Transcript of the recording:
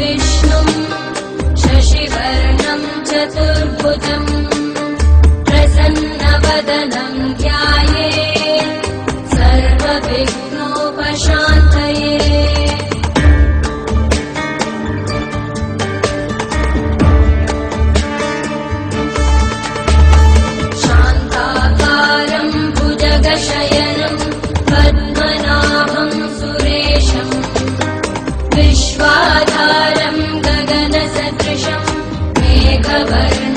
विष्णुम् शशिवर्णम् चतुर्भुजम् प्रसन्नवदनं ध्यायेत् सर्वविघ्नोपशान्तये। शान्ताकारं भुजगशयनं पद्मनाभं सुरेशम् विश्वाधारं गगनसदृशं मेघवर्णम्